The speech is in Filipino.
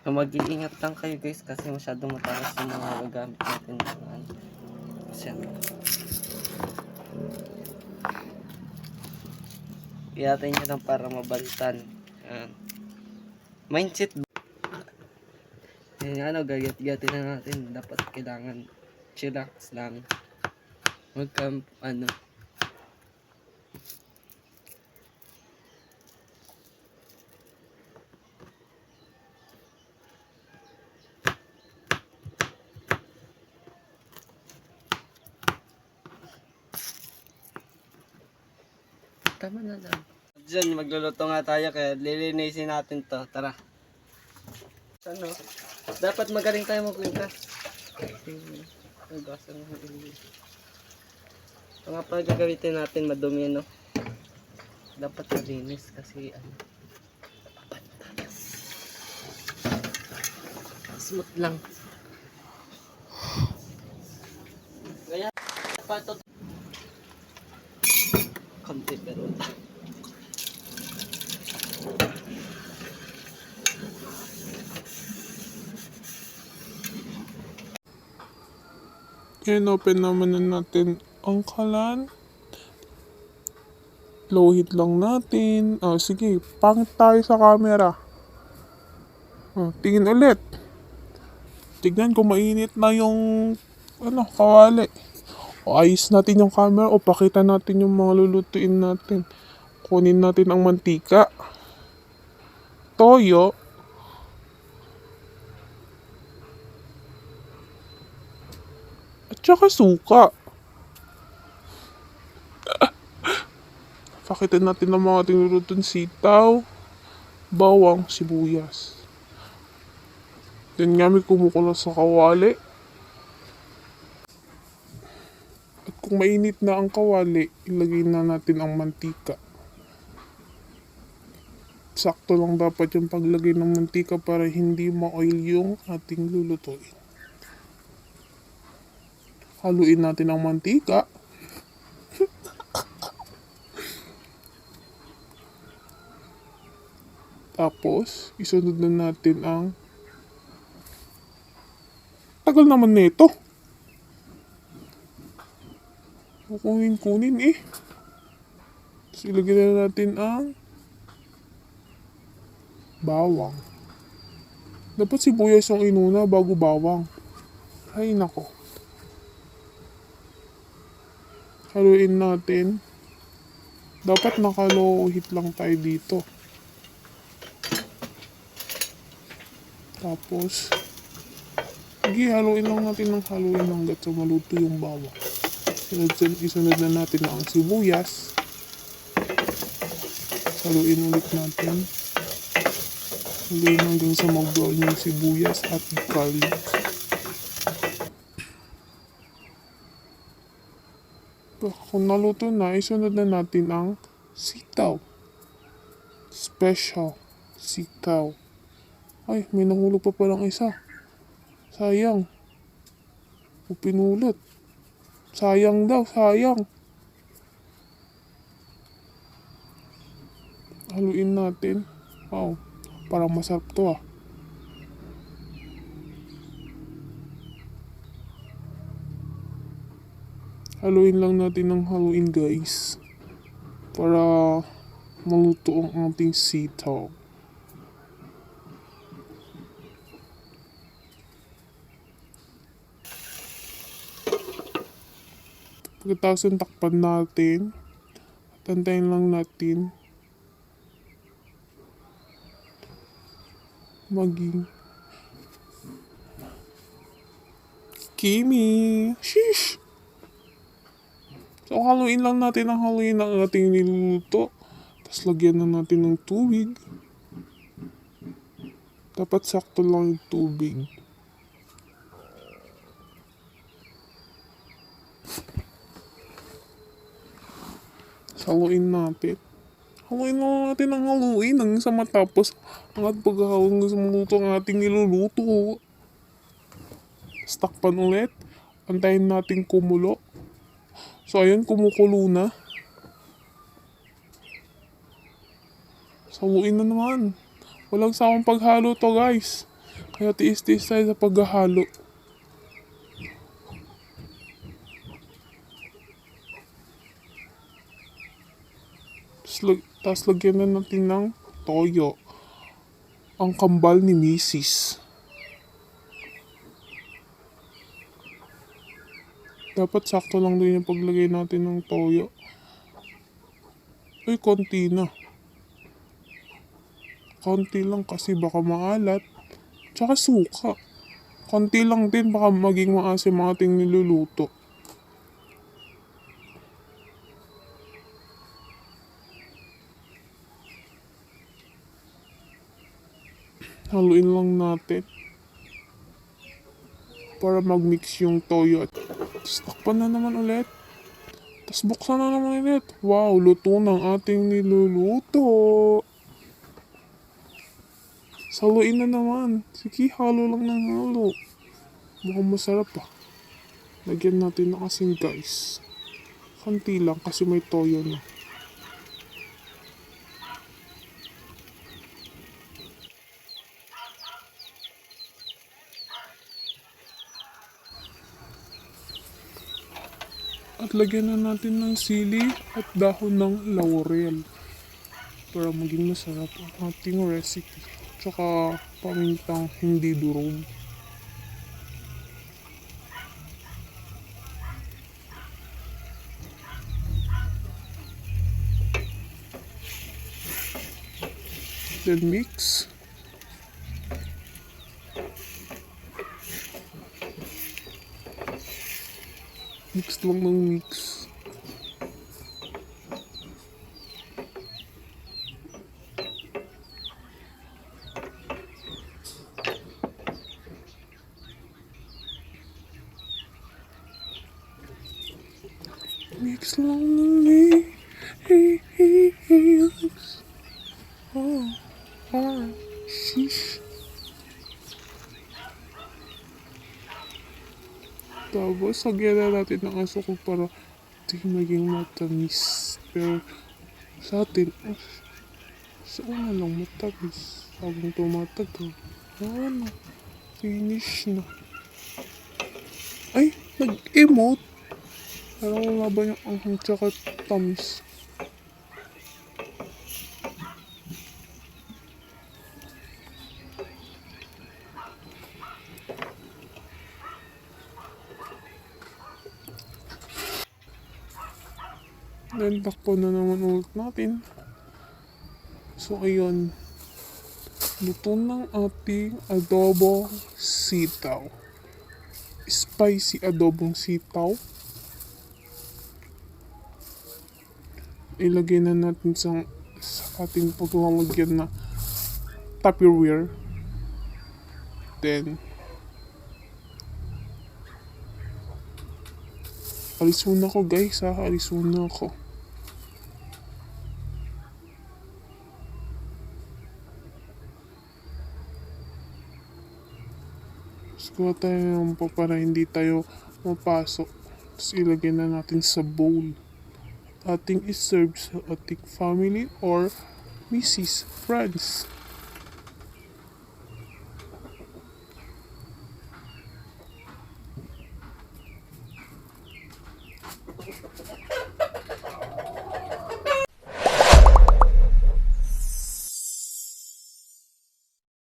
Mag-iingat lang kayo guys kasi masyadong matalas yung mga gagamit natin. Kasi iyatin nyo lang para mabalitan. Ayan. Mindset. Yan gagat-gatin na natin. Dapat kailangan chillax lang. Ano. Tama na lang. Diyan, magluluto nga tayo kaya lilinisin natin to. Tara. Ano? Dapat magaling tayo magpintas. Ito nga pala gagamitin natin madumi, no? Dapat malinis kasi ano. Smooth lang. Kaya patot. Konti pero. Yan, open naman na natin ang kalan. Low heat lang natin. Sige, pangit tayo sa camera. Tingin ulit. Tignan kung mainit na yung kawali. Ayos natin yung camera o pakita natin yung mga lulutuin natin. Kunin natin ang mantika, toyo, at saka suka. Pakita natin ang mga tinulutuin, sitaw, bawang, sibuyas. Then nga may kumukulo sa kawali. At kung mainit na ang kawali, ilagay na natin ang mantika. Sakto lang dapat yung paglagay ng mantika para hindi ma-oil yung ating lulutuin. Haluin natin ang mantika. Tapos, isunod na natin ang tagal naman nito. Kunin eh. Tapos ilagay na natin ang bawang. Dapat sibuyas yung inuna bago bawang. Ay nako. Haluin natin. Dapat naka-low heat lang tayo dito. Tapos, haluin lang natin ng haluin hanggat sa maluto yung bawang. Isunod na natin ang sibuyas. Haluin ulit natin. Haluin hanggang sa mag-brown yung sibuyas at garlic. Kung naluto na, isunod na natin ang sitaw. Special sitaw. Ay, may nahulog pa palang isa. Sayang. O pinulot. Sayang daw, sayang. Haluin natin. Wow, parang masarap to . Haluin lang natin ng haluin guys. Para maluto ang ating sitaw. Pagkatapos yung takpan natin, tantayin lang natin maging creamy. Sheesh! So, haluin lang natin ang haluin ng ating niluluto. Tapos, lagyan na natin ng tubig. Dapat sakto lang yung tubig. Haluin natin. Haluin lang natin ang haluin hanggang sa matapos ang paghahawang sa maluto ang ating niluluto. Takpan ulit. Antayin natin kumulo. So ayun, kumukulo na. Haluin na naman. Walang sawang paghalo to guys. Kaya tiis-tiis tayo sa paghahalo. Tapos lagyan na natin ng toyo. Ang kambal ni Mrs. Dapat sakto lang din yung paglagay natin ng toyo. Uy, konti na. Konti lang kasi baka maalat. Tsaka suka. Konti lang din baka maging maasim ang ating niluluto. Haluin lang natin. Para mag-mix yung toyo. Tapos takpan na naman ulit. Tapos buksan na naman ulit. Wow, luto ng ating niluluto. Saluin na naman. Sige, halo lang ng halo. Mukhang masarap ah. Lagyan natin na kasing guys. Kanti lang kasi may toyo na. At lagyan na natin ng sili at dahon ng laurel para maging masarap ang ating recipe. Tsaka pamintang hindi durog. Then mix. Mix lang ng mix. Mix lang ng mix. Shish. Tapos, lagyan na natin ng asukal para hindi maging matamis. Pero, sa atin, sa una lang matamis. Habang tumatagal, ano, finish na. Ay, nag-emote. Parang wala ba yung anghang tsaka tamis? Then, takpo na naman ulit natin. So, ayun. Luto ng ating adobong sitaw. Spicy adobong sitaw. Ilagay na natin sa ating paglalagyan na Tupperware. Then, alis muna ko guys ha. Alis muna ako. Kuha tayo ng para hindi tayo mapasok. Tapos ilagay na natin sa bowl. Ating iserve sa ating family or Mrs. Friends.